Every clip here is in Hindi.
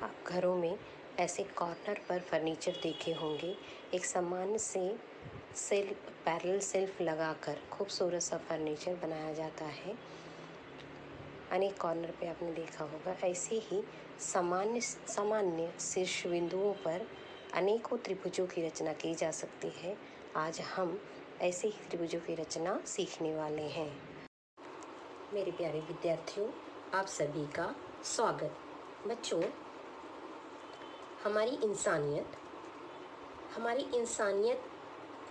आप घरों में ऐसे कॉर्नर पर फर्नीचर देखे होंगे। एक सामान्य से सेल्फ पैरेलल सेल्फ लगाकर खूबसूरत सा फर्नीचर बनाया जाता है। अनेक कॉर्नर पे आपने देखा होगा। ऐसे ही सामान्य सामान्य शीर्ष बिंदुओं पर अनेकों त्रिभुजों की रचना की जा सकती है। आज हम ऐसे ही त्रिभुजों की रचना सीखने वाले हैं। मेरे प्यारे विद्यार्थियों, आप सभी का स्वागत। बच्चों, हमारी इंसानियत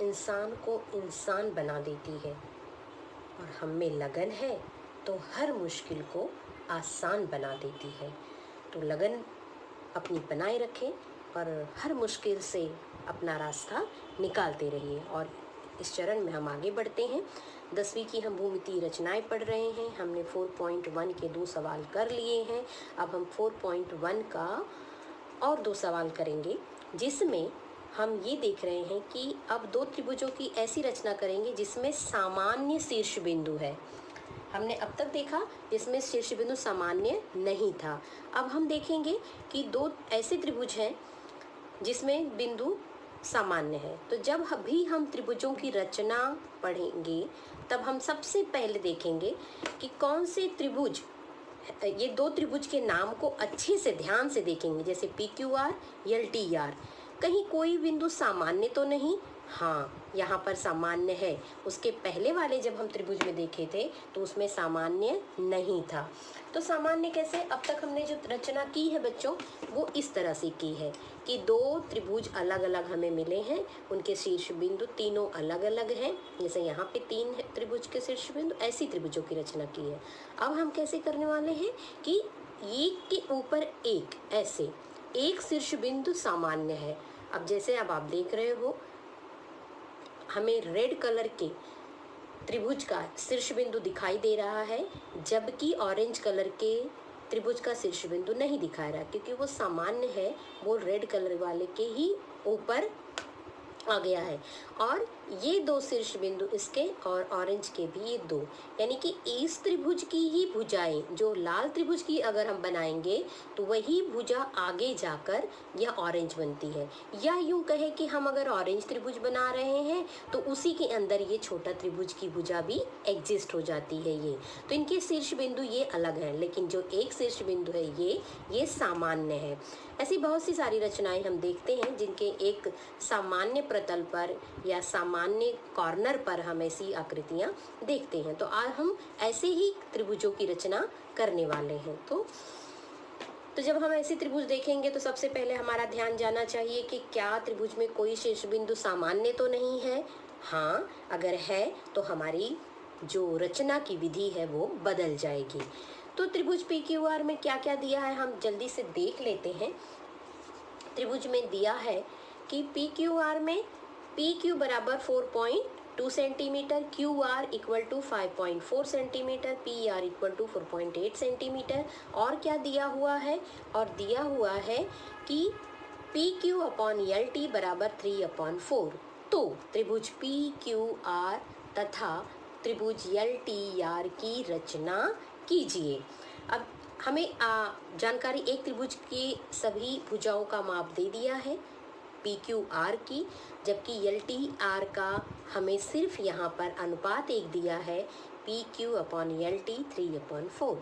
इंसान को इंसान बना देती है और हम में लगन है तो हर मुश्किल को आसान बना देती है। तो लगन अपनी बनाए रखें और हर मुश्किल से अपना रास्ता निकालते रहिए। और इस चरण में हम आगे बढ़ते हैं। 10वीं की हम भूमितीय रचनाएं पढ़ रहे हैं। हमने 4.1 के 2 सवाल कर लिए हैं। अब हम 4.1 का और 2 सवाल करेंगे, जिसमें हम ये देख रहे हैं कि अब 2 त्रिभुजों की ऐसी रचना करेंगे जिसमें सामान्य शीर्ष बिंदु है। हमने अब तक देखा जिसमें शीर्ष बिंदु सामान्य नहीं था। अब हम देखेंगे कि 2 ऐसे त्रिभुज हैं जिसमें बिंदु सामान्य है। तो जब भी हम त्रिभुजों की रचना पढ़ेंगे तब हम सबसे पहले देखेंगे कि कौन से त्रिभुज, ये 2 त्रिभुज के नाम को अच्छे से ध्यान से देखेंगे, जैसे PQR, LTR। कहीं कोई बिंदु सामान्य तो नहीं? हाँ, यहाँ पर सामान्य है। उसके पहले वाले जब हम त्रिभुज में देखे थे तो उसमें सामान्य नहीं था। तो सामान्य कैसे? अब तक हमने जो रचना की है बच्चों, वो इस तरह से की है कि 2 त्रिभुज अलग अलग हमें मिले हैं, उनके शीर्ष बिंदु तीनों अलग अलग हैं। जैसे यहाँ पे 3 त्रिभुज के शीर्ष बिंदु, ऐसी त्रिभुजों की रचना की है। अब हम कैसे करने वाले हैं कि एक के ऊपर एक, ऐसे एक शीर्ष बिंदु सामान्य है। अब जैसे अब आप देख रहे हो, हमें रेड कलर के त्रिभुज का शीर्ष बिंदु दिखाई दे रहा है, जबकि ऑरेंज कलर के त्रिभुज का शीर्ष बिंदु नहीं दिखा रहा, क्योंकि वो सामान्य है, वो रेड कलर वाले के ही ऊपर आ गया है। और ये 2 शीर्ष बिंदु इसके और ऑरेंज के भी ये 2, यानी कि इस त्रिभुज की ही भुजाएं, जो लाल त्रिभुज की अगर हम बनाएंगे तो वही भुजा आगे जाकर यह ऑरेंज बनती है। या यूं कहे कि हम अगर ऑरेंज त्रिभुज बना रहे हैं तो उसी के अंदर ये छोटा त्रिभुज की भुजा भी एग्जिस्ट हो जाती है। ये तो इनके शीर्ष बिंदु ये अलग हैं, लेकिन जो एक शीर्ष बिंदु है ये सामान्य है। ऐसी बहुत सी सारी रचनाएं हम देखते हैं जिनके एक सामान्य प्रतल पर या सामान्य कॉर्नर पर हम ऐसी आकृतियां देखते हैं। तो आज हम ऐसे ही त्रिभुजों की रचना करने वाले हैं। तो जब हम ऐसे त्रिभुज देखेंगे तो सबसे पहले हमारा ध्यान जाना चाहिए कि क्या त्रिभुज में कोई शीर्ष बिंदु सामान्य तो नहीं है। हाँ, अगर है तो हमारी जो रचना की विधि है वो बदल जाएगी। तो त्रिभुज PQR में क्या क्या दिया है हम जल्दी से देख लेते हैं। त्रिभुज में दिया है कि PQR में PQ बराबर 4.2 centimetre, QR equal to 5.4 centimetre, PR equal to 4.8 centimetre. और क्या दिया हुआ है? और दिया हुआ है कि PQ अपॉन LT बराबर 3/4। तो त्रिभुज PQR तथा त्रिभुज LTR की रचना कीजिए। अब हमें जानकारी एक त्रिभुज की सभी भुजाओं का माप दे दिया है PQR की, जबकि LTR का हमें सिर्फ यहाँ पर अनुपात एक दिया है PQ अपॉन LT 3/4।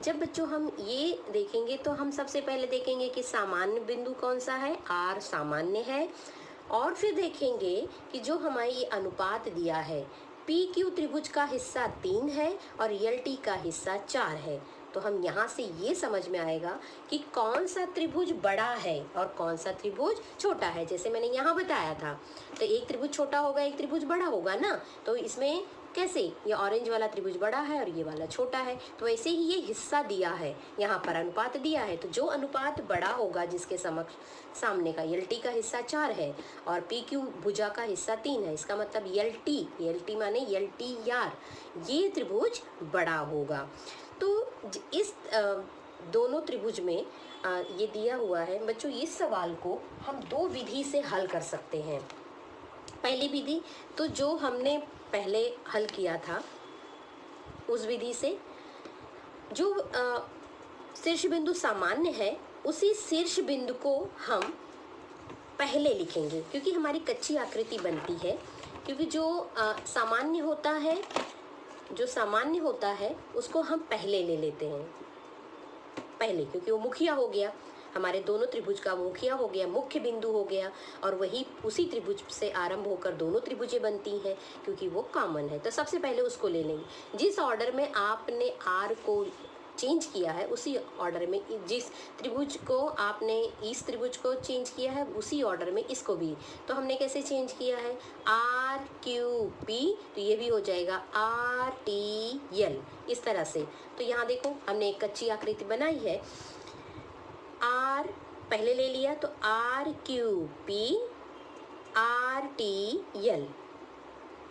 जब बच्चों हम ये देखेंगे तो हम सबसे पहले देखेंगे कि सामान्य बिंदु कौन सा है, R सामान्य है। और फिर देखेंगे कि जो हमारे ये अनुपात दिया है, PQ त्रिभुज का हिस्सा 3 है और LT का हिस्सा 4 है। तो हम यहाँ से ये समझ में आएगा कि कौन सा त्रिभुज बड़ा है और कौन सा त्रिभुज छोटा है। जैसे मैंने यहाँ बताया था, तो एक त्रिभुज छोटा होगा, एक त्रिभुज बड़ा होगा ना। तो इसमें कैसे, ये ऑरेंज वाला त्रिभुज बड़ा है और ये वाला छोटा है। तो ऐसे ही ये हिस्सा दिया है, यहाँ पर अनुपात दिया है। तो जो अनुपात बड़ा होगा, जिसके सामने का LT का हिस्सा 4 है और PQ भुजा का हिस्सा 3 है, इसका मतलब LT माने LTR, ये त्रिभुज बड़ा होगा। तो इस दोनों त्रिभुज में ये दिया हुआ है बच्चों। इस सवाल को हम 2 विधि से हल कर सकते हैं। पहली विधि तो जो हमने पहले हल किया था उस विधि से, जो शीर्ष बिंदु सामान्य है उसी शीर्ष बिंदु को हम पहले लिखेंगे, क्योंकि हमारी कच्ची आकृति बनती है, क्योंकि जो सामान्य होता है उसको हम पहले ले लेते हैं, पहले, क्योंकि वो मुखिया हो गया, हमारे दोनों त्रिभुज का मुखिया हो गया, मुख्य बिंदु हो गया, और वही उसी त्रिभुज से आरंभ होकर दोनों त्रिभुजें बनती हैं, क्योंकि वो कॉमन है। तो सबसे पहले उसको ले लेंगे। जिस ऑर्डर में आपने आर को चेंज किया है उसी ऑर्डर में, जिस त्रिभुज को आपने इस त्रिभुज को चेंज किया है उसी ऑर्डर में इसको भी। तो हमने कैसे चेंज किया है, आर क्यू पी, तो ये भी हो जाएगा आर टी एल, इस तरह से। तो यहाँ देखो हमने एक कच्ची आकृति बनाई है, आर पहले ले लिया तो R Q P R T L,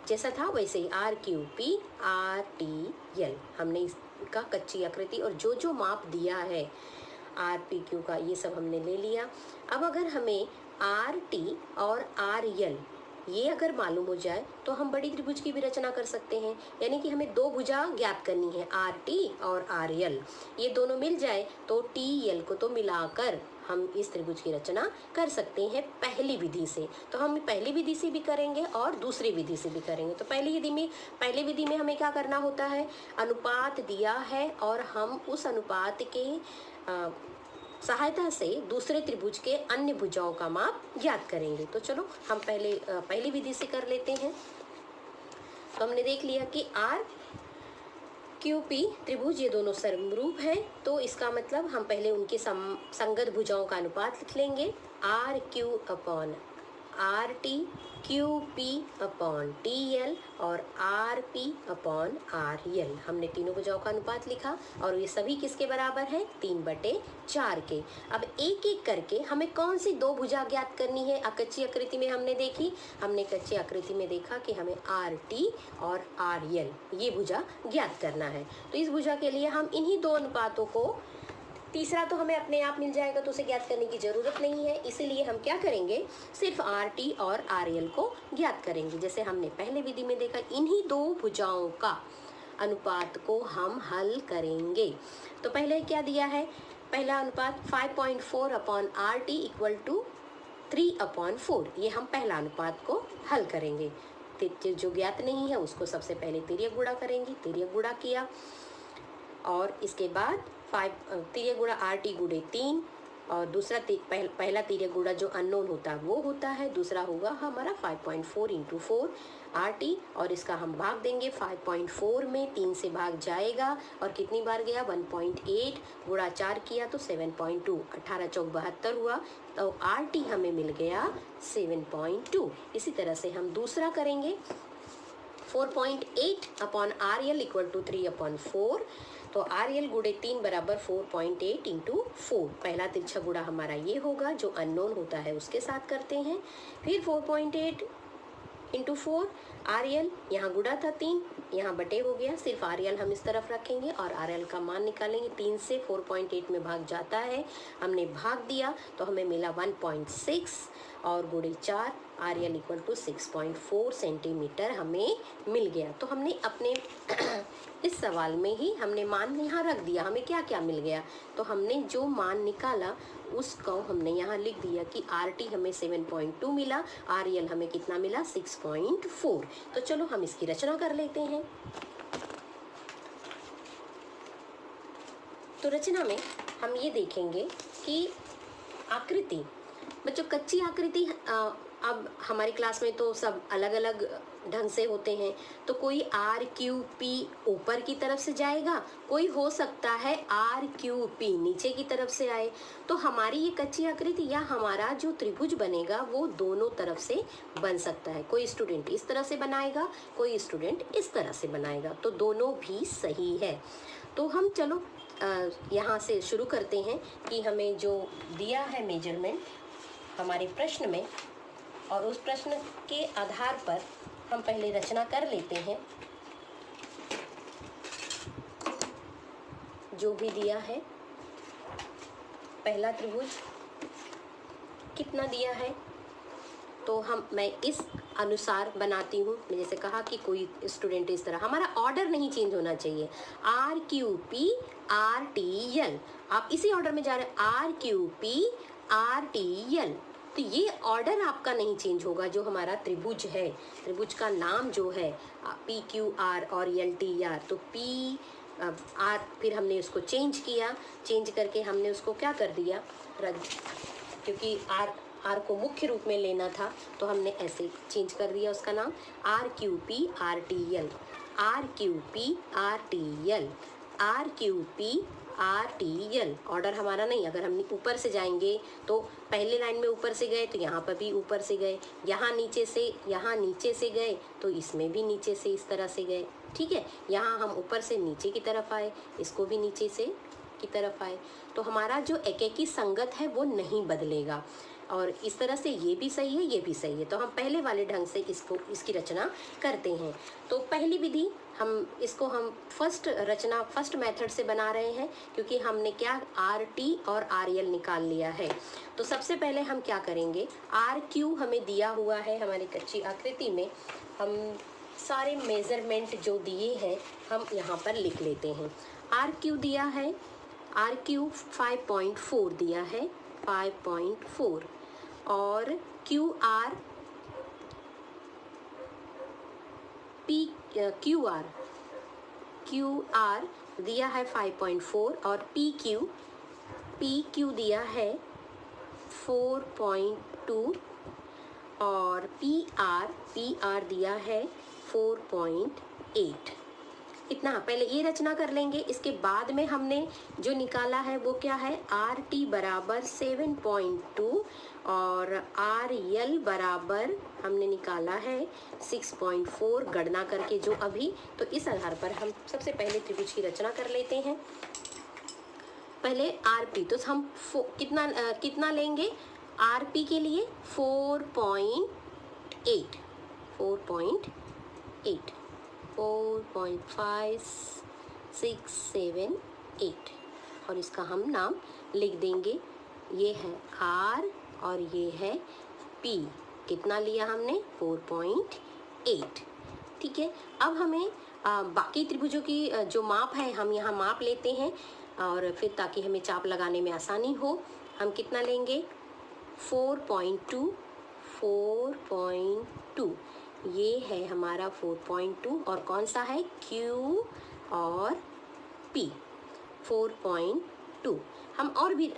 जैसा था वैसे ही R Q P R T L, हमने इसका कच्ची आकृति और जो जो माप दिया है आर पी क्यू का ये सब हमने ले लिया। अब अगर हमें आर टी और आर एल ये अगर मालूम हो जाए तो हम बड़ी त्रिभुज की भी रचना कर सकते हैं, यानी कि हमें दो भुजा ज्ञात करनी है, आर टी और आर एल, ये दोनों मिल जाए तो टी एल को तो मिलाकर हम इस त्रिभुज की रचना कर सकते हैं पहली विधि से। तो हम पहली विधि से भी करेंगे और दूसरी विधि से भी करेंगे। तो पहली विधि में हमें क्या करना होता है, अनुपात दिया है और हम उस अनुपात के सहायता से दूसरे त्रिभुज के अन्य भुजाओं का माप ज्ञात करेंगे। तो चलो हम पहली विधि से कर लेते हैं। तो हमने देख लिया कि आर क्यू पी त्रिभुज ये दोनों समरूप हैं, तो इसका मतलब हम पहले उनके संगत भुजाओं का अनुपात लिख लेंगे, R Q upon R T, Q P upon T L और R P upon R L. हमने तीनों भुजाओं का अनुपात लिखा और ये सभी किसके बराबर है, 3/4 के। अब एक एक करके हमें कौन सी दो भुजा ज्ञात करनी है, कच्ची आकृति में हमने कच्ची आकृति में देखा कि हमें आर टी और आर एल ये भुजा ज्ञात करना है। तो इस भुजा के लिए हम इन्हीं दो अनुपातों को, तीसरा तो हमें अपने आप मिल जाएगा तो उसे ज्ञात करने की जरूरत नहीं है, इसीलिए हम क्या करेंगे, सिर्फ आर टी और आर एल को ज्ञात करेंगे। जैसे हमने पहले विधि में देखा, इन्हीं दो भुजाओं का अनुपात को हम हल करेंगे। तो पहले क्या दिया है, पहला अनुपात 5.4 upon R T equal to 3/4, ये हम पहला अनुपात को हल करेंगे। जो ज्ञात नहीं है उसको सबसे पहले तिर्यक गुणा करेंगे, तिर्यक गुणा किया और इसके बाद 5 तिर्यक गुणा आर टी गुणे 3 और दूसरा पहला तिर्यक गुणा जो अननोन होता है वो होता है, दूसरा होगा हमारा 5.4 × 4 आर टी और इसका हम भाग देंगे 5.4 में 3 से भाग जाएगा और कितनी बार गया 1.8 गुणा 4 किया तो 7.2, 18 चौक 72 हुआ, तो आर टी हमें मिल गया 7.2। इसी तरह से हम दूसरा करेंगे 4.8 upon R L equal to 3/4, तो आर एल गुणे 3 बराबर 4.8 × 4, पहला तिरछा गुणा हमारा ये होगा, जो अननोन होता है उसके साथ करते हैं। फिर 4.8 × 4 आर एल, यहाँ गुणा था 3, यहाँ बटे हो गया, सिर्फ आर एल हम इस तरफ रखेंगे और आर एल का मान निकालेंगे। 3 से 4.8 में भाग जाता है, हमने भाग दिया तो हमें मिला 1.6 और गुणे 4 R L equal to 6.4 centimetre हमें मिल गया। तो हमने अपने इस सवाल में ही हमने मान यहाँ रख दिया, हमें क्या क्या मिल गया, तो हमने जो मान निकाला उसको हमने यहाँ लिख दिया कि आर टी हमें 7.2 मिला, आर एल हमें कितना मिला 6.4। तो चलो हम इसकी रचना कर लेते हैं। तो रचना में हम ये देखेंगे कि आकृति, बच्चों कच्ची आकृति अब हमारी क्लास में तो सब अलग अलग ढंग से होते हैं, तो कोई आर क्यू पी ऊपर की तरफ से जाएगा, कोई हो सकता है आर क्यू पी नीचे की तरफ से आए। तो हमारी ये कच्ची आकृति या हमारा जो त्रिभुज बनेगा वो दोनों तरफ से बन सकता है। कोई स्टूडेंट इस तरह से बनाएगा, कोई स्टूडेंट इस तरह से बनाएगा, तो दोनों भी सही है। तो हम चलो यहाँ से शुरू करते हैं कि हमें जो दिया है मेजरमेंट हमारे प्रश्न में, और उस प्रश्न के आधार पर हम पहले रचना कर लेते हैं। जो भी दिया है, पहला त्रिभुज कितना दिया है, तो मैं इस अनुसार बनाती हूँ। मैं जैसे कहा कि कोई स्टूडेंट इस तरह, हमारा ऑर्डर नहीं चेंज होना चाहिए, R Q P R T L, आप इसी ऑर्डर में जा रहे हैं, R Q P R T L. तो ये ऑर्डर आपका नहीं चेंज होगा। जो हमारा त्रिभुज है, त्रिभुज का नाम जो है पी क्यू आर और एल टी आर, तो पी आर, फिर हमने उसको चेंज किया, चेंज करके हमने उसको क्या कर दिया, क्योंकि आर को मुख्य रूप में लेना था तो हमने ऐसे चेंज कर दिया उसका नाम, R Q P R T L, R Q P R T L, R Q P R T L. Order हमारा नहीं, अगर हम ऊपर से जाएंगे तो पहले लाइन में ऊपर से गए तो यहाँ पर भी ऊपर से गए, यहाँ नीचे से गए तो इसमें भी नीचे से इस तरह से गए, ठीक है। यहाँ हम ऊपर से नीचे की तरफ आए, इसको भी नीचे से की तरफ आए, तो हमारा जो एकेकी संगत है वो नहीं बदलेगा। और इस तरह से ये भी सही है, ये भी सही है। तो हम पहले वाले ढंग से इसकी रचना करते हैं। तो पहली विधि हम फर्स्ट मेथड से बना रहे हैं, क्योंकि हमने क्या आर टी और आर एल निकाल लिया है। तो सबसे पहले हम क्या करेंगे, आर क्यू हमें दिया हुआ है हमारी कच्ची आकृति में, हम सारे मेजरमेंट जो दिए हैं हम यहाँ पर लिख लेते हैं। आर क्यू दिया है, आर क्यू 5.4 दिया है, 5.4, और क्यू आर क्यू आर दिया है 5.4, और पी क्यू दिया है 4.2, और पी आर दिया है 4.8। इतना पहले ये रचना कर लेंगे। इसके बाद में हमने जो निकाला है वो क्या है, आर टी बराबर 7.2 और आर एल बराबर हमने निकाला है 6.4 गणना करके जो अभी। तो इस आधार पर हम सबसे पहले त्रिभुज की रचना कर लेते हैं। पहले आर पी, तो हम कितना लेंगे आर पी के लिए, 4.8, 4, 5, 6, 7, 8, और इसका हम नाम लिख देंगे। ये है आर और ये है पी। कितना लिया हमने, 4.8, ठीक है। अब हमें बाकी त्रिभुजों की जो माप है हम यहाँ माप लेते हैं, और फिर ताकि हमें चाप लगाने में आसानी हो, हम कितना लेंगे 4.2, ये है हमारा 4.2, और कौन सा है, Q और P, 4.2। हम और भी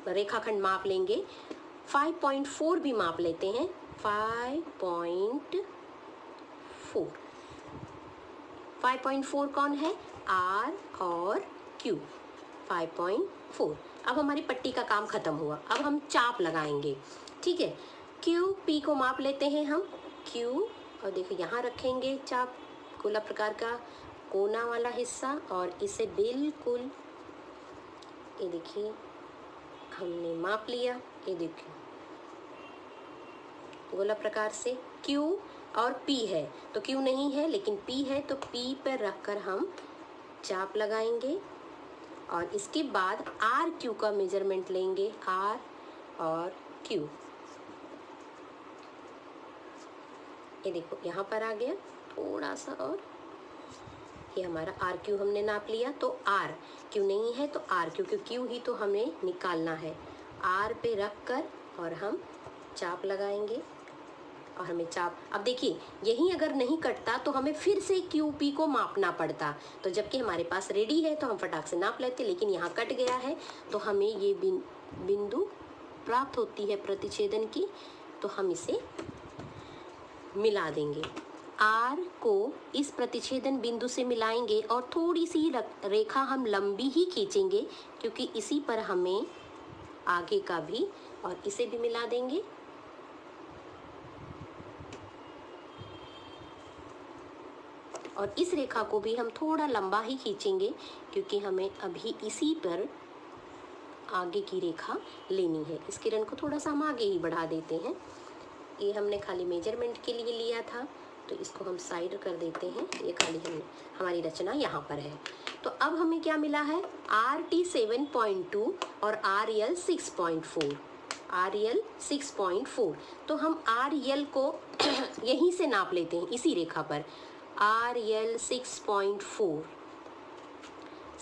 रेखाखंड माप लेंगे, 5.4 भी माप लेते हैं, 5.4 कौन है, R और Q, 5.4। अब हमारी पट्टी का काम खत्म हुआ, अब हम चाप लगाएंगे, ठीक है। Q P को माप लेते हैं हम, Q, और देखिए यहाँ रखेंगे चाप, गोला प्रकार का कोना वाला हिस्सा, और इसे बिल्कुल, ये देखिए हमने माप लिया, ये देखिए गोला प्रकार से। Q और P है, तो Q नहीं है लेकिन P है, तो P पर रखकर हम चाप लगाएंगे, और इसके बाद आर क्यू का मेजरमेंट लेंगे, आर और क्यू। ये देखो यहाँ पर आ गया थोड़ा सा, और ये हमारा आर क्यू हमने नाप लिया। तो आर क्यू नहीं है तो आर क्यू, क्योंकि क्यू ही तो हमें निकालना है। आर पे रख कर और हम चाप लगाएंगे, और हमें चाप, अब देखिए यही अगर नहीं कटता तो हमें फिर से क्यू पी को मापना पड़ता, तो जबकि हमारे पास रेडी है तो हम फटाक से नाप लेते, लेकिन यहाँ कट गया है तो हमें ये बिंदु प्राप्त होती है प्रतिच्छेदन की, तो हम इसे मिला देंगे। आर को इस प्रतिच्छेदन बिंदु से मिलाएंगे, और थोड़ी सी रेखा हम लंबी ही खींचेंगे, क्योंकि इसी पर हमें आगे का भी, और इसे भी मिला देंगे। और इस रेखा को भी हम थोड़ा लंबा ही खींचेंगे, क्योंकि हमें अभी इसी पर आगे की रेखा लेनी है। इस किरण को थोड़ा सा हम आगे ही बढ़ा देते हैं, ये हमने खाली मेजरमेंट के लिए लिया था, तो इसको हम साइड कर देते हैं। ये खाली हमारी रचना यहाँ पर है। तो अब हमें क्या मिला है, आर टी 7.2 और आर एल 6.4, आर एल 6.4। तो हम आर एल को यहीं से नाप लेते हैं, इसी रेखा पर। आर एल 6.4,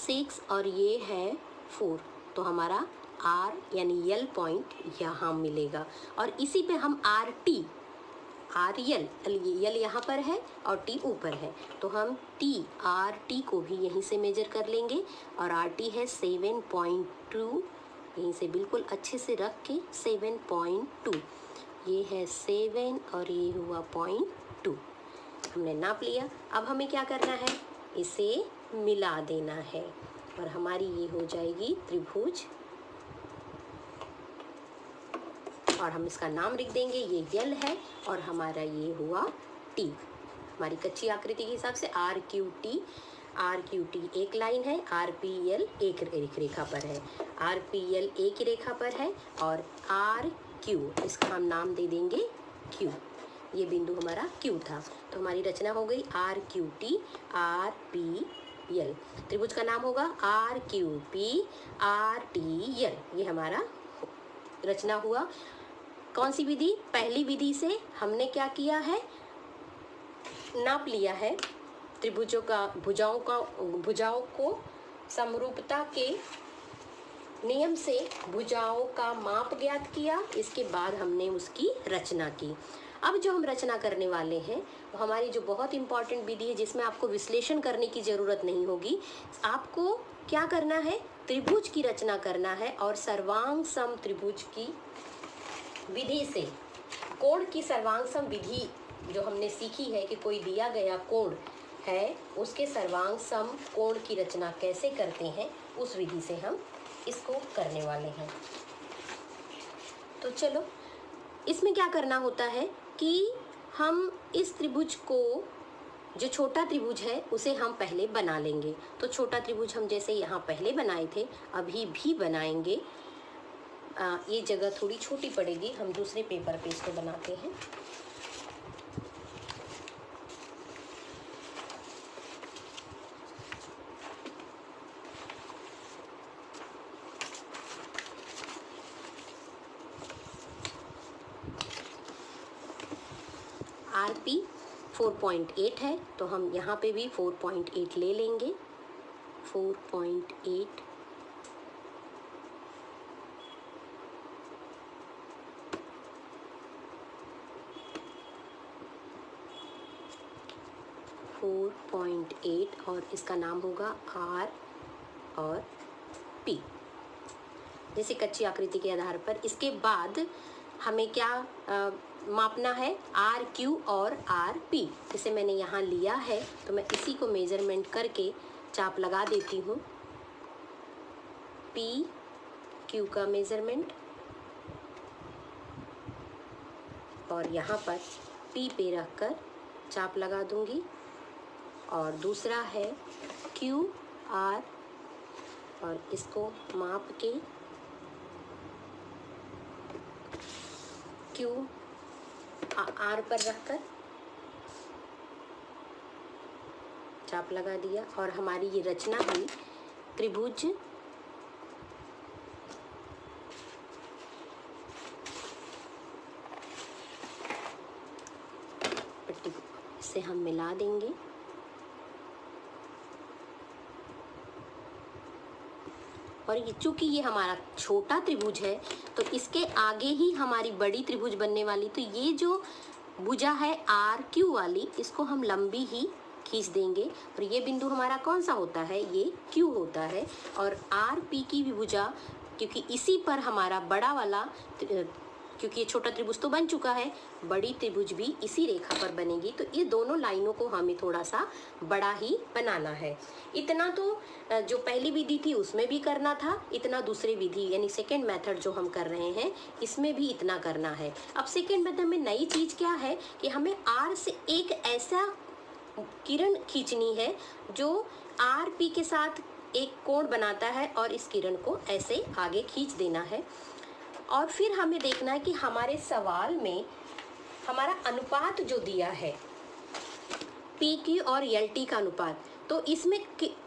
6 और ये है 4, तो हमारा आर यानी यल पॉइंट यहाँ मिलेगा। और इसी पे हम आर टी, आर यल, यल यहाँ पर है और टी ऊपर है, तो हम टी, आर टी को भी यहीं से मेजर कर लेंगे। और आर टी है 7.2, यहीं से बिल्कुल अच्छे से रख के 7.2, ये है 7 और ये हुआ 0.2, हमने नाप लिया। अब हमें क्या करना है, इसे मिला देना है और हमारी ये हो जाएगी त्रिभुज। और हम इसका नाम लिख देंगे, ये यल है और हमारा ये हुआ टी। हमारी कच्ची आकृति के हिसाब से R Q T, R Q T एक लाइन है, आर पी यल एक रेखा पर है, आर पी यल एक ही रेखा पर है और आर क्यू, इसका हम नाम दे देंगे क्यू। ये बिंदु हमारा क्यू था, तो हमारी रचना हो गई R Q T R P L. त्रिभुज का नाम होगा R Q P R T L. ये हमारा रचना हुआ। कौन सी विधि? पहली विधि से हमने क्या किया है, नाप लिया है त्रिभुजों का, भुजाओं को समरूपता के नियम से भुजाओं का माप ज्ञात किया, इसके बाद हमने उसकी रचना की। अब जो हम रचना करने वाले हैं वो हमारी जो बहुत इंपॉर्टेंट विधि है, जिसमें आपको विश्लेषण करने की ज़रूरत नहीं होगी। आपको क्या करना है, त्रिभुज की रचना करना है और सर्वांग सम त्रिभुज की विधि से, कोण की सर्वांग सम विधि जो हमने सीखी है कि कोई दिया गया कोण है उसके सर्वांग सम कोण की रचना कैसे करते हैं, उस विधि से हम इसको करने वाले हैं। तो चलो, इसमें क्या करना होता है कि हम इस त्रिभुज को, जो छोटा त्रिभुज है उसे हम पहले बना लेंगे। तो छोटा त्रिभुज हम जैसे यहाँ पहले बनाए थे अभी भी बनाएंगे। ये जगह थोड़ी छोटी पड़ेगी, हम दूसरे पेपर पे इसको बनाते हैं। आर पी 4.8 है, तो हम यहाँ पे भी 4.8 ले लेंगे। 4.8 4.8 और इसका नाम होगा आर और पी, जैसे कच्ची आकृति के आधार पर। इसके बाद हमें क्या मापना है, आर क्यू और आर पी। जैसे मैंने यहाँ लिया है तो मैं इसी को मेजरमेंट करके चाप लगा देती हूँ। पी क्यू का मेजरमेंट और यहाँ पर पी पे रख कर चाप लगा दूंगी। और दूसरा है क्यू आर, और इसको माप के क्यू आर पर रखकर चाप लगा दिया। और हमारी ये रचना हुई त्रिभुज पट्टी से हम मिला देंगे। और ये चूंकि ये हमारा छोटा त्रिभुज है तो इसके आगे ही हमारी बड़ी त्रिभुज बनने वाली, तो ये जो भुजा है आर क्यू वाली, इसको हम लंबी ही खींच देंगे। और ये बिंदु हमारा कौन सा होता है, ये क्यू होता है। और आर पी की भी भुजा, क्योंकि इसी पर हमारा बड़ा वाला, क्योंकि ये छोटा त्रिभुज तो बन चुका है, बड़ी त्रिभुज भी इसी रेखा पर बनेगी। तो ये दोनों लाइनों को हमें थोड़ा सा बड़ा ही बनाना है। इतना तो जो पहली विधि थी उसमें भी करना था, इतना दूसरी विधि यानी सेकेंड मेथड जो हम कर रहे हैं इसमें भी इतना करना है। अब सेकेंड मेथड में नई चीज़ क्या है कि हमें आर से एक ऐसा किरण खींचनी है जो आर पी के साथ एक कोण बनाता है और इस किरण को ऐसे आगे खींच देना है। और फिर हमें देखना है कि हमारे सवाल में हमारा अनुपात जो दिया है पी क्यू और एल टी का अनुपात, तो इसमें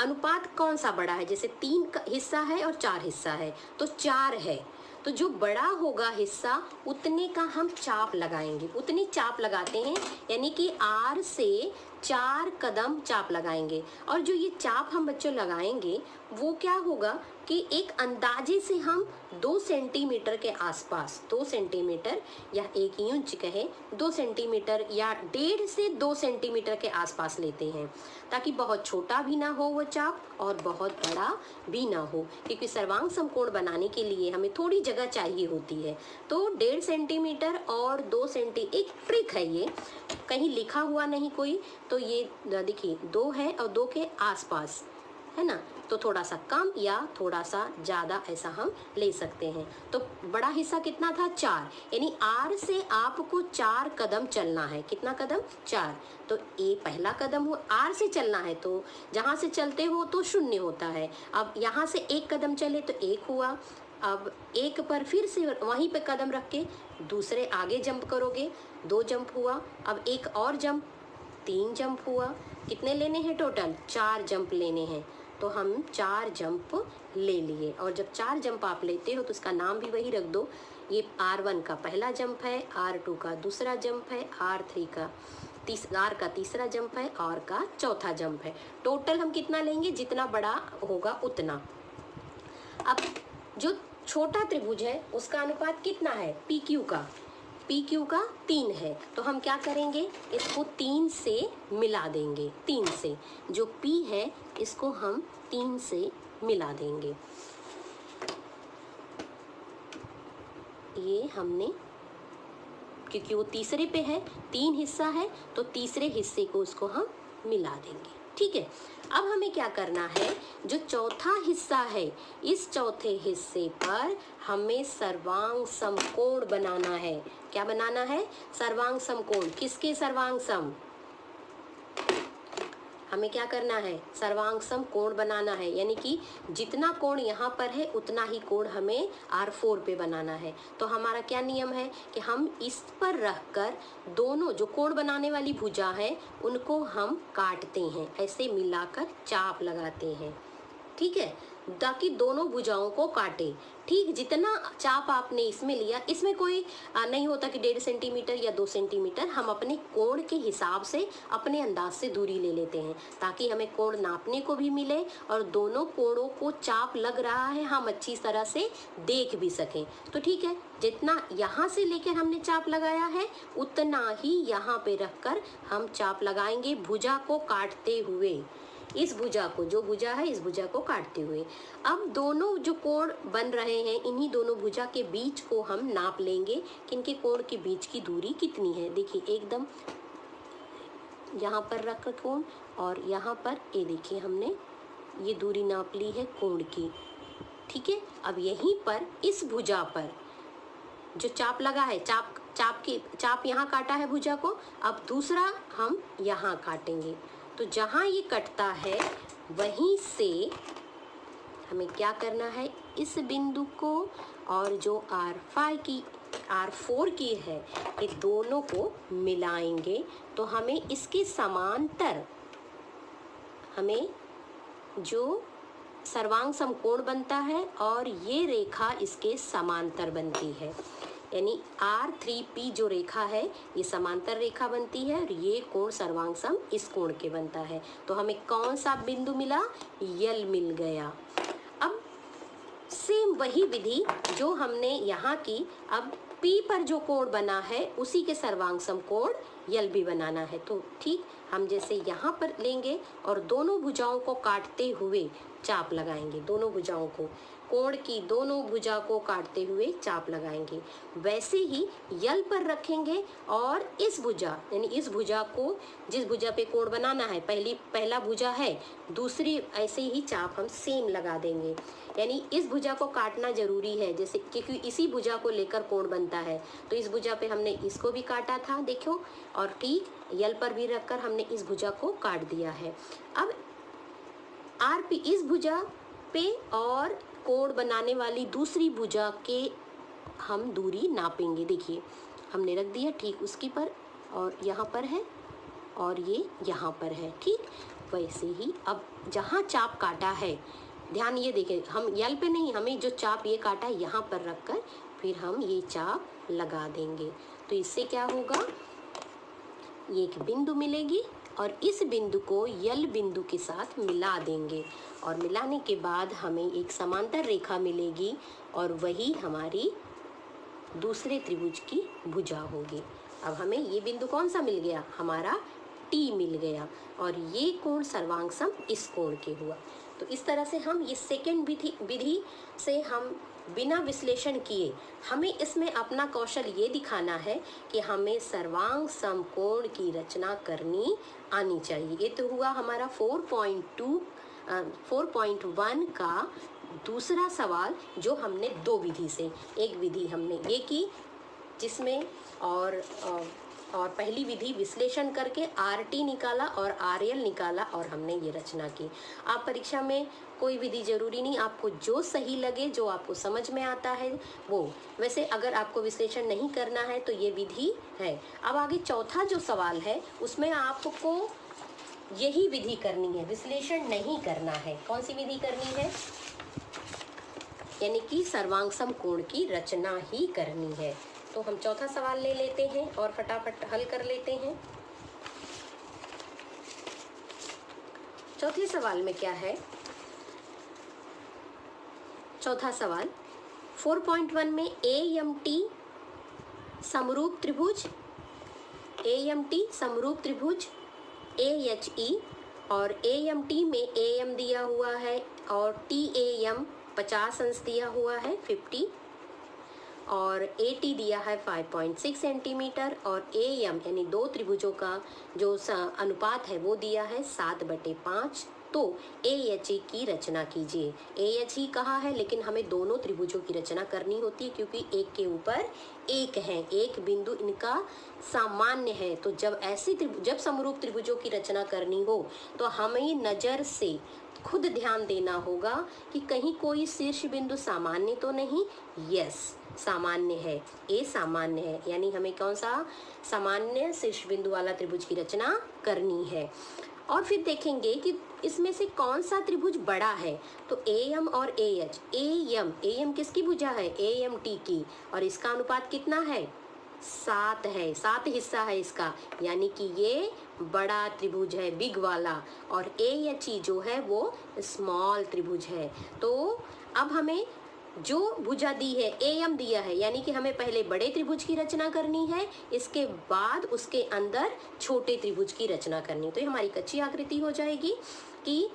अनुपात कौन सा बड़ा है, जैसे 3 का हिस्सा है और 4 हिस्सा है तो 4 है, तो जो बड़ा होगा हिस्सा उतने का हम चाप लगाएंगे, उतनी चाप लगाते हैं। यानी कि आर से 4 कदम चाप लगाएंगे। और जो ये चाप हम बच्चों लगाएंगे वो क्या होगा कि एक अंदाजे से हम 2 सेंटीमीटर के आसपास, 2 सेंटीमीटर या 1 इंच कहे, 2 सेंटीमीटर या 1.5 से 2 सेंटीमीटर के आसपास लेते हैं, ताकि बहुत छोटा भी ना हो वो चाप और बहुत बड़ा भी ना हो, क्योंकि सर्वांग समकोण बनाने के लिए हमें थोड़ी जगह चाहिए होती है। तो 1.5 सेंटीमीटर और 2 सेंटी, एक ट्रिक है ये, कहीं लिखा हुआ नहीं कोई, तो ये देखिए 2 है और 2 के आसपास है ना, तो थोड़ा सा कम या थोड़ा सा ज़्यादा ऐसा हम ले सकते हैं। तो बड़ा हिस्सा कितना था? 4, यानी आर से आपको 4 कदम चलना है। कितना कदम? 4। तो ये पहला कदम हुआ, आर से चलना है तो जहाँ से चलते हो तो 0 होता है। अब यहाँ से 1 कदम चले तो 1 हुआ। अब 1 पर फिर से वहीं पे कदम रख के दूसरे आगे जंप करोगे, 2 जंप हुआ। अब एक और जंप, 3 जंप हुआ। कितने लेने हैं टोटल? 4 जंप लेने हैं। तो हम 4 जंप ले लिए, और जब 4 जंप आप लेते हो तो उसका नाम भी वही रख दो। ये R1 का पहला जंप है, R2 का दूसरा जंप है, R3 का R का तीसरा जंप है, R का चौथा जंप है। टोटल हम कितना लेंगे? जितना बड़ा होगा उतना। अब जो छोटा त्रिभुज है उसका अनुपात कितना है? PQ का, PQ का 3 है। तो हम क्या करेंगे? इसको 3 से मिला देंगे। 3 से जो P है इसको हम 3 से मिला देंगे। ये हमने, क्योंकि वो तीसरे पे है, 3 हिस्सा है, तो तीसरे हिस्से को उसको हम मिला देंगे। ठीक है। अब हमें क्या करना है? जो चौथा हिस्सा है, इस चौथे हिस्से पर हमें सर्वांग समकोण बनाना है। क्या बनाना है? सर्वांग समकोण। किसके सर्वांग सम? हमें क्या करना है? सर्वांग सम कोण बनाना है, यानी कि जितना कोण यहाँ पर है उतना ही कोण हमें R4 पे बनाना है। तो हमारा क्या नियम है कि हम इस पर रखकर दोनों जो कोण बनाने वाली भुजा है उनको हम काटते हैं, ऐसे मिलाकर चाप लगाते हैं। ठीक है, ताकि दोनों भुजाओं को काटे। ठीक, जितना चाप आपने इसमें लिया, इसमें कोई नहीं होता कि 1.5 सेंटीमीटर या 2 सेंटीमीटर, हम अपने कोण के हिसाब से अपने अंदाज से दूरी ले लेते हैं, ताकि हमें कोण नापने को भी मिले और दोनों कोणों को चाप लग रहा है हम अच्छी तरह से देख भी सकें। तो ठीक है, जितना यहाँ से लेकर हमने चाप लगाया है उतना ही यहाँ पे रखकर हम चाप लगाएंगे, भुजा को काटते हुए। इस भुजा को, जो भुजा है इस भुजा को काटते हुए। अब दोनों जो कोण बन रहे हैं, इन्हीं दोनों भुजा के बीच को हम नाप लेंगे कि इनके कोण के बीच की दूरी कितनी है। देखिए एकदम यहाँ पर रख कोण, और यहाँ पर ये देखिए हमने ये दूरी नाप ली है कोण की। ठीक है, अब यहीं पर इस भुजा पर जो चाप लगा है, चाप यहाँ काटा है भुजा को, अब दूसरा हम यहाँ काटेंगे। तो जहाँ ये कटता है वहीं से हमें क्या करना है? इस बिंदु को और जो R4 की है, ये दोनों को मिलाएंगे। तो हमें इसके समांतर, हमें जो सर्वांग समकोण बनता है और ये रेखा इसके समांतर बनती है, यानी R3P जो रेखा है ये समांतर रेखा बनती है और ये कोण सर्वांग सम इस कोण के बनता है। तो हमें कौन सा बिंदु मिला? यल मिल गया। अब सेम वही विधि जो हमने यहाँ की, अब P पर जो कोण बना है उसी के सर्वांग सम कोण यल भी बनाना है। तो ठीक, हम जैसे यहाँ पर लेंगे और दोनों भुजाओं को काटते हुए चाप लगाएंगे, दोनों भुजाओं को, कोण की दोनों भुजा को काटते हुए चाप लगाएंगे। वैसे ही यल पर रखेंगे और इस भुजा, यानी इस भुजा को, जिस भुजा पे कोण बनाना है, पहला भुजा है, दूसरी ऐसे ही चाप हम सेम लगा देंगे। यानी इस भुजा को काटना जरूरी है, जैसे क्योंकि इसी भुजा को लेकर कोण बनता है। तो इस भुजा पे हमने इसको भी काटा था, देखो, और ठीक यल पर भी रखकर हमने इस भुजा को काट दिया है। अब RP इस भुजा पे और कोण बनाने वाली दूसरी भुजा के हम दूरी नापेंगे। देखिए हमने रख दिया ठीक उसकी पर, और यहाँ पर है और ये यहाँ पर है। ठीक वैसे ही अब जहाँ चाप काटा है, ध्यान ये देखें, हम यल पे नहीं, हमें जो चाप ये काटा है यहाँ पर रखकर फिर हम ये चाप लगा देंगे। तो इससे क्या होगा? ये एक बिंदु मिलेगी और इस बिंदु को यल बिंदु के साथ मिला देंगे और मिलाने के बाद हमें एक समांतर रेखा मिलेगी और वही हमारी दूसरे त्रिभुज की भुजा होगी। अब हमें ये बिंदु कौन सा मिल गया? हमारा टी मिल गया और ये कोण सर्वांग सम इस कोण के हुआ। तो इस तरह से हम ये सेकेंड विधि से हम बिना विश्लेषण किए हमें इसमें अपना कौशल ये दिखाना है कि हमें सर्वांग समकोण की रचना करनी आनी चाहिए। ये तो हुआ हमारा 4.1 का दूसरा सवाल जो हमने दो विधि से, एक विधि हमने ये की जिसमें और पहली विधि विश्लेषण करके RT निकाला और RL निकाला और हमने ये रचना की। आप परीक्षा में कोई विधि जरूरी नहीं, आपको जो सही लगे, जो आपको समझ में आता है वो। वैसे अगर आपको विश्लेषण नहीं करना है तो ये विधि है। अब आगे चौथा जो सवाल है उसमें आपको यही विधि करनी है, विश्लेषण नहीं करना है। कौन सी विधि करनी है? यानी कि सर्वांग समकोण की रचना ही करनी है। तो हम चौथा सवाल ले लेते हैं और फटाफट हल कर लेते हैं। चौथे सवाल में क्या है? चौथा सवाल 4.1 में AMT समरूप त्रिभुज, AMT समरूप त्रिभुज AHE और AMT में AM दिया हुआ है और TAM 50 अंश दिया हुआ है 50 और AT दिया है 5.6 सेंटीमीटर और AM यानी दो त्रिभुजों का जो अनुपात है वो दिया है 7/5। तो AHE की रचना कीजिए। AHE कहा है लेकिन हमें दोनों त्रिभुजों की रचना करनी होती है क्योंकि एक के ऊपर एक है, एक बिंदु इनका सामान्य है। तो जब समरूप त्रिभुजों की रचना करनी हो तो हमें नज़र से खुद ध्यान देना होगा कि कहीं कोई शीर्ष बिंदु सामान्य तो नहीं। यस, सामान्य है, ए सामान्य है, यानी हमें कौन सा सामान्य शीर्ष बिंदु वाला त्रिभुज की रचना करनी है। और फिर देखेंगे कि इसमें से कौन सा त्रिभुज बड़ा है। तो AM और AH, AM किसकी भुजा है? AMT की, और इसका अनुपात कितना है? 7 है, 7 हिस्सा है इसका, यानी कि ये बड़ा त्रिभुज है, बिग वाला, और AHE जो है वो स्मॉल त्रिभुज है। तो अब हमें जो भुजा दी है, AM दिया है, यानी कि हमें पहले बड़े त्रिभुज की रचना करनी है, इसके बाद उसके अंदर छोटे त्रिभुज की रचना करनी। तो ये हमारी कच्ची आकृति हो जाएगी कि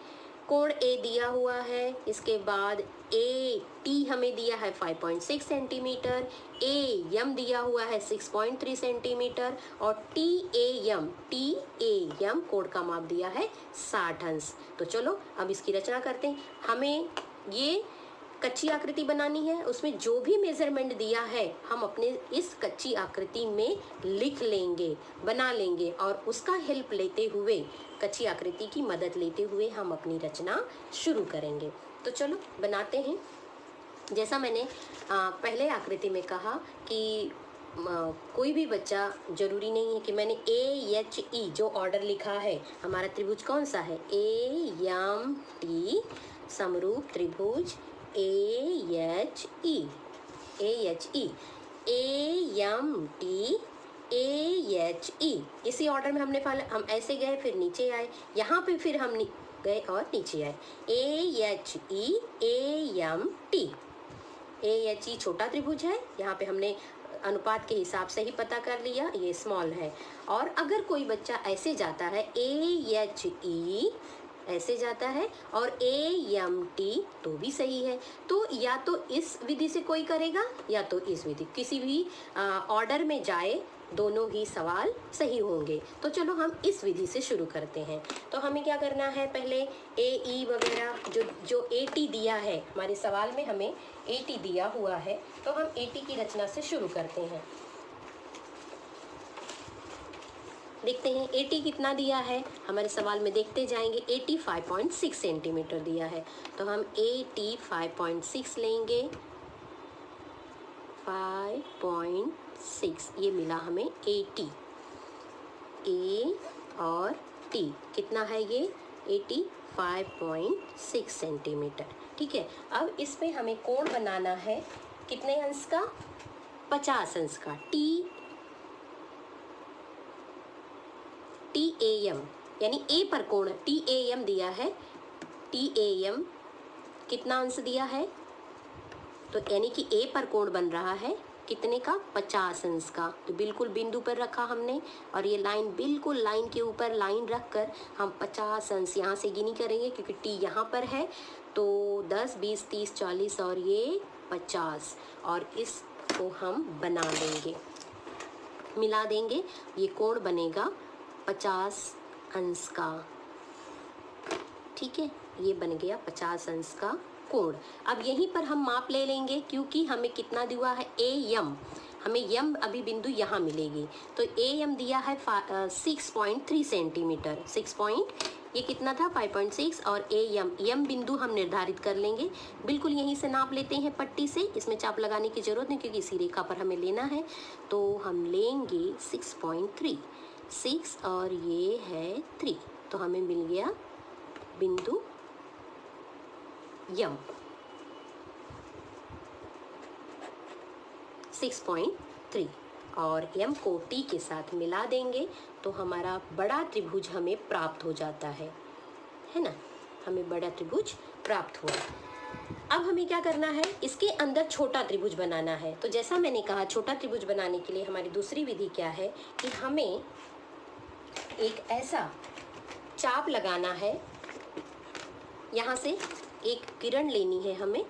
कोण A दिया हुआ है, इसके बाद AT हमें दिया है 5.6 सेंटीमीटर, AM दिया हुआ है 6.3 सेंटीमीटर और TAM कोण का माप दिया है 60 अंश। तो चलो अब इसकी रचना करते हैं। हमें ये कच्ची आकृति बनानी है, उसमें जो भी मेजरमेंट दिया है हम अपने इस कच्ची आकृति में लिख लेंगे, बना लेंगे और उसका हेल्प लेते हुए, कच्ची आकृति की मदद लेते हुए हम अपनी रचना शुरू करेंगे। तो चलो बनाते हैं। जैसा मैंने पहले आकृति में कहा कि कोई भी बच्चा, जरूरी नहीं है कि मैंने AHE जो ऑर्डर लिखा है, हमारा त्रिभुज कौन सा है? AMT समरूप त्रिभुज AHE AMT AHE, इसी ऑर्डर में हमने पहले हम ऐसे गए फिर नीचे आए, यहाँ पे फिर हम गए और नीचे आए। AHE AMT, AHE छोटा त्रिभुज है, यहाँ पे हमने अनुपात के हिसाब से ही पता कर लिया, ये स्मॉल है। और अगर कोई बच्चा ऐसे जाता है AHE ऐसे जाता है और AMT तो भी सही है। तो या तो इस विधि से कोई करेगा या तो इस विधि, किसी भी ऑर्डर में जाए, दोनों ही सवाल सही होंगे। तो चलो हम इस विधि से शुरू करते हैं। तो हमें क्या करना है, पहले AE वगैरह जो AT दिया है हमारे सवाल में, हमें AT दिया हुआ है, तो हम AT की रचना से शुरू करते हैं। देखते हैं AT कितना दिया है हमारे सवाल में, देखते जाएंगे। AT 5.6 सेंटीमीटर दिया है, तो हम AT 5.6 लेंगे। 5.6 ये मिला हमें AT। A और T कितना है ये? AT 5.6 centimetre. ठीक है, अब इसमें हमें कोण बनाना है कितने अंश का? 50 अंश का। TAM यानी ए पर कोण TAM दिया है, TAM कितना अंश दिया है, तो यानी कि ए पर कोण बन रहा है कितने का, 50 अंश का। तो बिल्कुल बिंदु पर रखा हमने और ये लाइन बिल्कुल लाइन के ऊपर लाइन रख कर हम 50 अंश यहाँ से गिनी करेंगे क्योंकि टी यहाँ पर है। तो 10, 20, 30, 40 और ये 50 और इसको हम बना देंगे, मिला देंगे, ये कोण बनेगा 50 अंश का। ठीक है, ये बन गया 50 अंश का कोण। अब यहीं पर हम माप ले लेंगे क्योंकि हमें कितना दिया है, AM, हमें यम अभी बिंदु यहाँ मिलेगी। तो AM दिया है 6.3 सेंटीमीटर, 6 पॉइंट, ये कितना था 5.6 और यम बिंदु हम निर्धारित कर लेंगे। बिल्कुल यहीं से नाप लेते हैं पट्टी से, इसमें चाप लगाने की जरूरत नहीं क्योंकि इसी रेखा पर हमें लेना है। तो हम लेंगे 6.3, 6 और ये है 3, तो हमें मिल गया बिंदु यम 6.3 और m को t के साथ मिला देंगे तो हमारा बड़ा त्रिभुज हमें प्राप्त हो जाता है ना, हमें बड़ा त्रिभुज प्राप्त हुआ। अब हमें क्या करना है, इसके अंदर छोटा त्रिभुज बनाना है। तो जैसा मैंने कहा छोटा त्रिभुज बनाने के लिए हमारी दूसरी विधि क्या है कि हमें एक ऐसा चाप लगाना है, यहाँ से एक किरण लेनी है हमें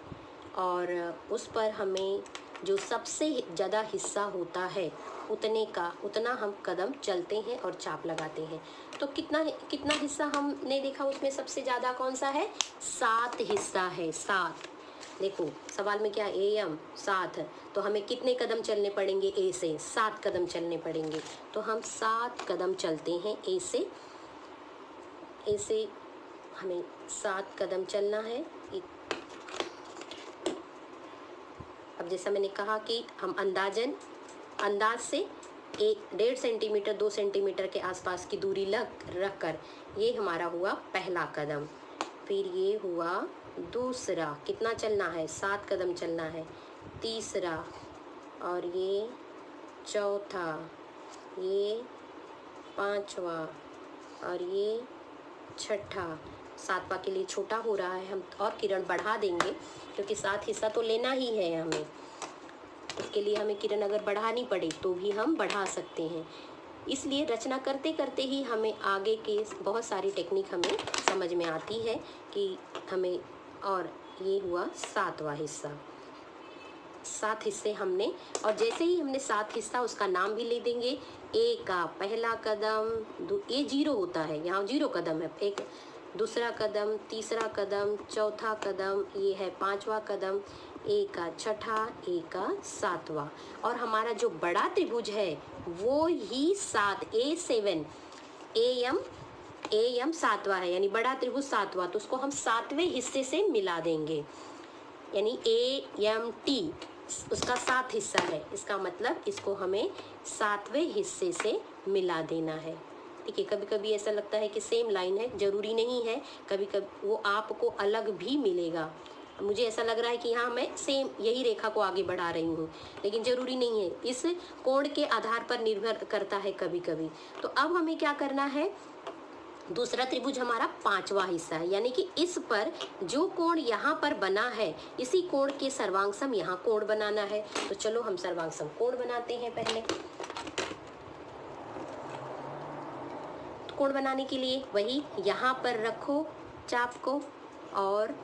और उस पर हमें जो सबसे ज़्यादा हिस्सा होता है उतना हम कदम चलते हैं और चाप लगाते हैं। तो कितना हिस्सा हमने देखा, उसमें सबसे ज़्यादा कौन सा है, 7 हिस्सा है, 7। देखो सवाल में क्या, AM 7, तो हमें कितने कदम चलने पड़ेंगे, A से 7 कदम चलने पड़ेंगे। तो हम 7 कदम चलते हैं A से हमें 7 कदम चलना है। अब जैसा मैंने कहा कि हम अंदाज से 1.5 सेंटीमीटर 2 सेंटीमीटर के आसपास की दूरी रख कर, ये हमारा हुआ पहला कदम। फिर ये हुआ दूसरा, कितना चलना है, 7 कदम चलना है। तीसरा और ये चौथा, ये पांचवा और ये छठा। 7वां के लिए छोटा हो रहा है, हम और किरण बढ़ा देंगे क्योंकि 7 हिस्सा तो लेना ही है हमें। उसके लिए हमें किरण अगर बढ़ानी पड़े तो भी हम बढ़ा सकते हैं। इसलिए रचना करते करते ही हमें आगे के बहुत सारी टेक्निक हमें समझ में आती है कि हमें, और ये हुआ 7वां हिस्सा। 7 हिस्से हमने, और जैसे ही हमने 7 हिस्सा उसका नाम भी ले देंगे। ए का पहला कदम, ये 0 होता है, यहाँ 0 कदम है, एक दूसरा कदम, तीसरा कदम, चौथा कदम, ये है 5वां कदम, ए का छठा, ए का 7वां। और हमारा जो बड़ा त्रिभुज है वो ही 7, A7, AM 7वां है, यानी बड़ा त्रिभुज 7वां, तो उसको हम 7वें हिस्से से मिला देंगे। यानी AMT उसका 7 हिस्सा है, इसका मतलब इसको हमें 7वें हिस्से से मिला देना है। ठीक है, कभी कभी ऐसा लगता है कि सेम लाइन है, जरूरी नहीं है, कभी कभी वो आपको अलग भी मिलेगा। मुझे ऐसा लग रहा है कि यहाँ मैं सेम यही रेखा को आगे बढ़ा रही हूँ, लेकिन जरूरी नहीं है, इस कोण के आधार पर निर्भर करता है कभी कभी। तो अब हमें क्या करना है, दूसरा त्रिभुज हमारा 5वां हिस्सा है, यानी कि इस पर जो कोण यहाँ पर बना है इसी कोण के सर्वांगसम यहाँ कोण बनाना है। तो चलो हम सर्वांगसम कोण बनाते हैं। पहले तो कोण बनाने के लिए वही यहाँ पर रखो चाप को, और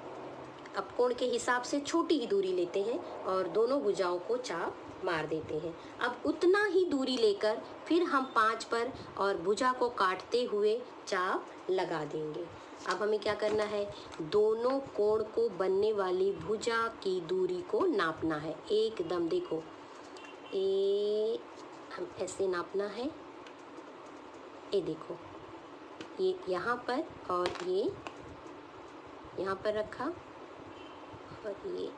अब कोण के हिसाब से छोटी ही दूरी लेते हैं और दोनों भुजाओं को चाप मार देते हैं। अब उतना ही दूरी लेकर फिर हम 5 पर और भुजा को काटते हुए चाप लगा देंगे। अब हमें क्या करना है, दोनों कोण को बनने वाली भुजा की दूरी को नापना है एकदम। देखो हम ऐसे नापना है, ये देखो, ये यहाँ पर और ये यहाँ पर रखा और ये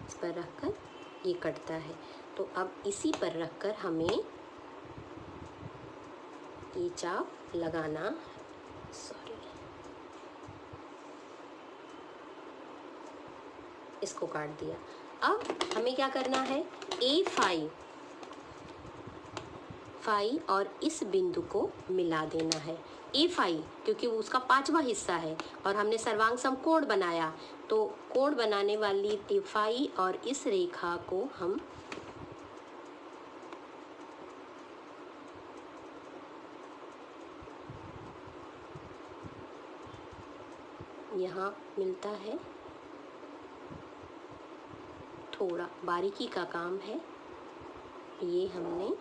इस पर रखकर ये कटता है। तो अब इसी पर रखकर हमें ये चाप लगाना, इसको काट दिया। अब हमें क्या करना है, A5 फाई और इस बिंदु को मिला देना है। ए फाई क्योंकि वो उसका 5वां हिस्सा है और हमने सर्वांग सम कोण बनाया, तो कोण बनाने वाली ए फाई और इस रेखा को हम यहाँ मिलता है। थोड़ा बारीकी का काम है। ये हमने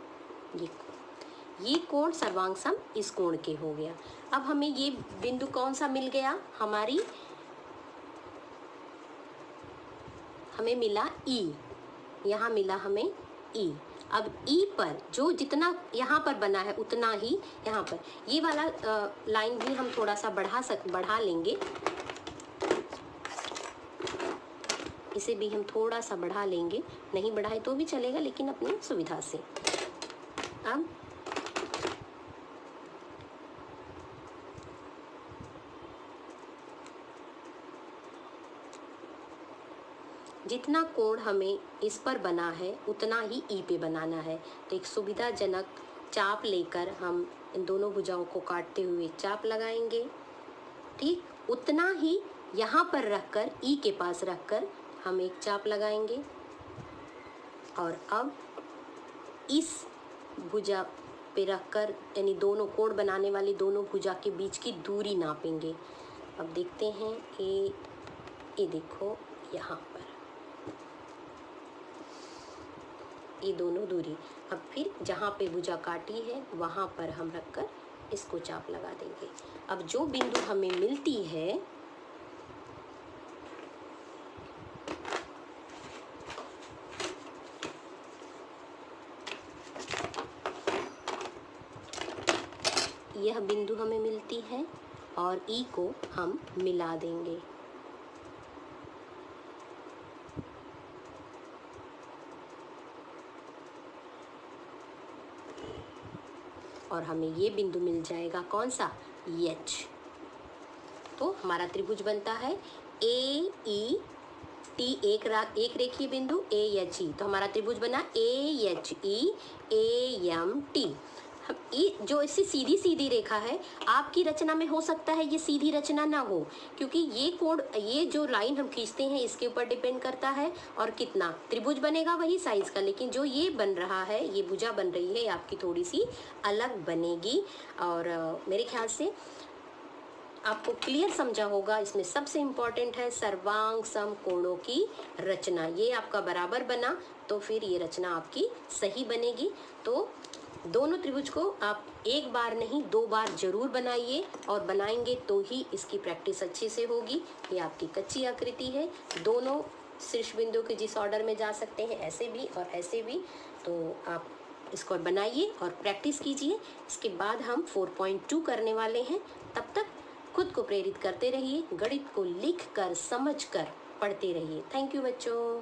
ये कोण सर्वांग सम इस कोण के हो गया। अब हमें ये बिंदु कौन सा मिल गया, हमें मिला ई, यहाँ मिला हमें ई। अब ई पर जो जितना यहाँ पर बना है उतना ही यहाँ पर, ये वाला लाइन भी हम थोड़ा सा बढ़ा लेंगे, इसे भी हम थोड़ा सा बढ़ा लेंगे, नहीं बढ़ाए तो भी चलेगा लेकिन अपनी सुविधा से। अब जितना कोण हमें इस पर बना है उतना ही ई पे बनाना है। तो एक सुविधाजनक चाप लेकर हम इन दोनों भुजाओं को काटते हुए चाप लगाएंगे। ठीक उतना ही यहाँ पर रखकर ई के पास रखकर हम एक चाप लगाएंगे और अब इस भुजा पे रखकर यानी दोनों कोण बनाने वाली दोनों भुजा के बीच की दूरी नापेंगे। अब देखते हैं ये देखो यहाँ पर ये दोनों दूरी। अब फिर जहाँ पे भुजा काटी है वहाँ पर हम रखकर इसको चाप लगा देंगे। अब जो बिंदु हमें मिलती है यह बिंदु हमें मिलती है और ई को हम मिला देंगे। और हमें ये बिंदु मिल जाएगा कौन सा, एच। तो हमारा त्रिभुज बनता है ए ई टी, एक रेखीय बिंदु ए एच ई। तो हमारा त्रिभुज बना A H E A M T. जो इससे सीधी सीधी रेखा है, आपकी रचना में हो सकता है ये सीधी रचना ना हो, क्योंकि ये कोण, ये जो लाइन हम खींचते हैं इसके ऊपर डिपेंड करता है और कितना त्रिभुज बनेगा वही साइज का। लेकिन जो ये बन रहा है, ये भुजा बन रही है, आपकी थोड़ी सी अलग बनेगी। और मेरे ख्याल से आपको क्लियर समझा होगा। इसमें सबसे इम्पोर्टेंट है सर्वांग सम कोणों की रचना। ये आपका बराबर बना तो फिर ये रचना आपकी सही बनेगी। तो दोनों त्रिभुज को आप एक बार नहीं 2 बार जरूर बनाइए, और बनाएंगे तो ही इसकी प्रैक्टिस अच्छे से होगी। ये आपकी कच्ची आकृति है, दोनों शीर्ष बिंदु के जिस ऑर्डर में जा सकते हैं, ऐसे भी और ऐसे भी। तो आप इसको बनाइए और प्रैक्टिस कीजिए। इसके बाद हम 4.2 करने वाले हैं। तब तक खुद को प्रेरित करते रहिए, गणित को लिख कर समझ कर पढ़ते रहिए। थैंक यू बच्चों।